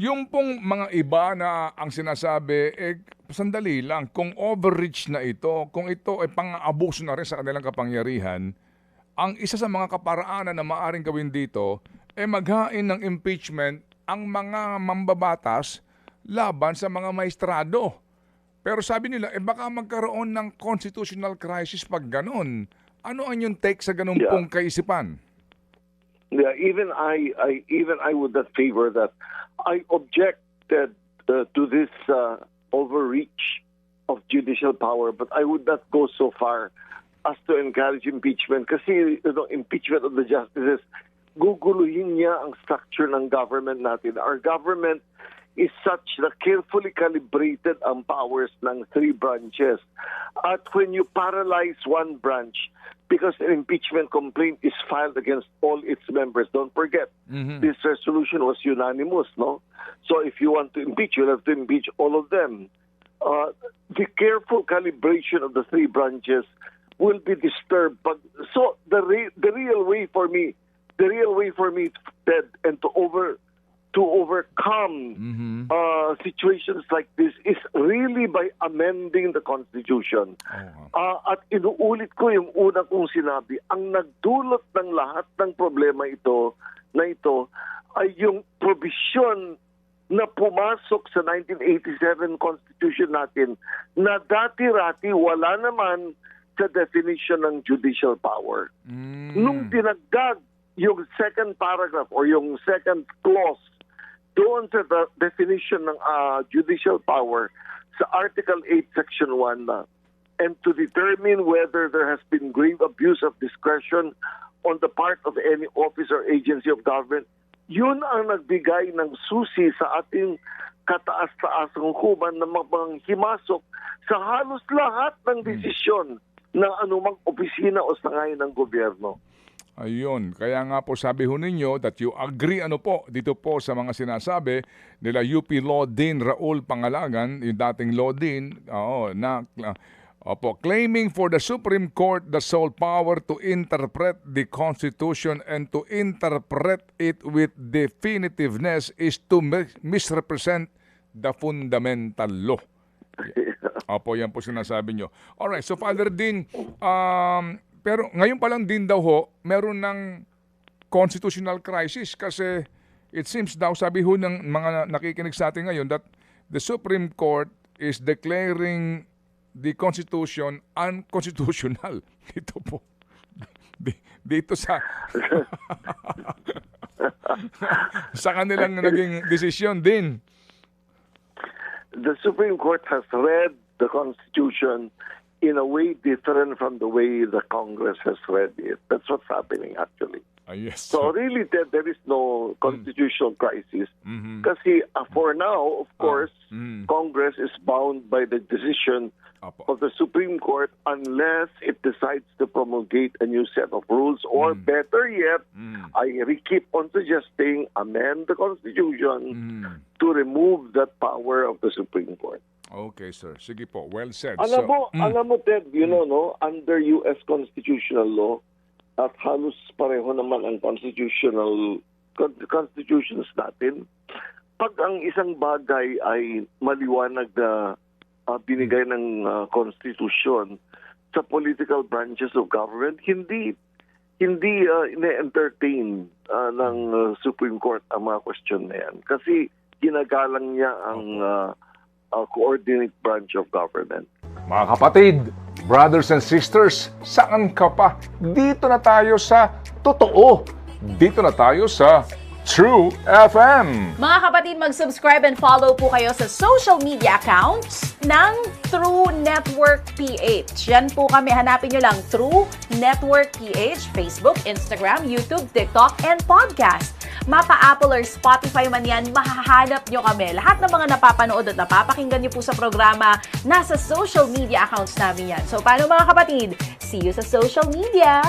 Yung pong mga iba na ang sinasabi, sandali lang, kung overreach na ito, kung ito ay pang-abuso na rin sa kanilang kapangyarihan, ang isa sa mga kaparaanan na maaring gawin dito, maghain ng impeachment ang mga mambabatas laban sa mga maestrado. Pero sabi nila, baka magkaroon ng constitutional crisis pag ganon. Ano ang yung take sa ganun pong kaisipan? Yeah, even I would not favor that. I objected to this overreach of judicial power, but I would not go so far as to encourage impeachment. Kasi impeachment of the justices, guguluhin niya ang structure ng government natin. Our government is such na carefully calibrated ang powers ng three branches. At when you paralyze one branch, because an impeachment complaint is filed against all its members. Don't forget, this resolution was unanimous, no? So if you want to impeach, you'll have to impeach all of them. The careful calibration of the three branches will be disturbed. So the real way for me, Ted, and to overcome situations like this is really by amending the Constitution. At inuulit ko yung una kong sinabi, ang nagdulot ng lahat ng problema ito ay yung provision na pumasok sa 1987 Constitution natin na dati-rati wala naman sa definition ng judicial power. Nung dinagdag yung second paragraph or yung second clause doon sa definition ng judicial power sa Article 8, Section 1 and to determine whether there has been grave abuse of discretion on the part of any office or agency of government, yun ang nagbigay ng susi sa ating kataas-taasang hukuman na himasok sa halos lahat ng desisyon ng anumang opisina o sangayan ng gobyerno. Ayun, kaya nga po sabi ho ninyo that you agree dito po sa mga sinasabi nila UP Law Dean Raul Pangalagan, yung dating Law Dean, claiming for the Supreme Court the sole power to interpret the Constitution and to interpret it with definitiveness is to misrepresent the fundamental law. Opo, yan po sinasabi nyo. Alright, so Father Dean, pero ngayon pa lang din daw ho, meron ng constitutional crisis kasi it seems daw, sabi ho ng mga nakikinig sa atin ngayon, that the Supreme Court is declaring the Constitution unconstitutional. Dito po. Dito sa sa kanilang naging desisyon din. The Supreme Court has read the Constitution in a way different from the way the Congress has read it. That's what's happening actually. Yes. So really, there is no constitutional crisis. Kasi for now, of course, Congress is bound by the decision of the Supreme Court unless it decides to promulgate a new set of rules or better yet, I keep on suggesting amend the Constitution to remove that power of the Supreme Court. Okay, sir. Sige po. Well said. Alam mo, Ted, under U.S. constitutional law, at halos pareho naman ang constitutions natin, pag ang isang bagay ay maliwanag na binigay ng Constitution sa political branches of government, hindi ine-entertain ng Supreme Court ang mga question na yan. Kasi ginagalang niya ang coordinate branch of government. Mga kapatid, brothers and sisters, saan ka pa? Dito na tayo sa totoo. Dito na tayo sa True FM. Mga kapatid, mag-subscribe and follow po kayo sa social media accounts ng True Network PH. Yan po kami. Hanapin nyo lang True Network PH, Facebook, Instagram, YouTube, TikTok, and podcast. Mapa-Apple or Spotify man yan, mahahanap nyo kami. Lahat ng mga napapanood at napapakinggan nyo po sa programa, nasa social media accounts namin yan. So, paano mga kapatid? See you sa social media!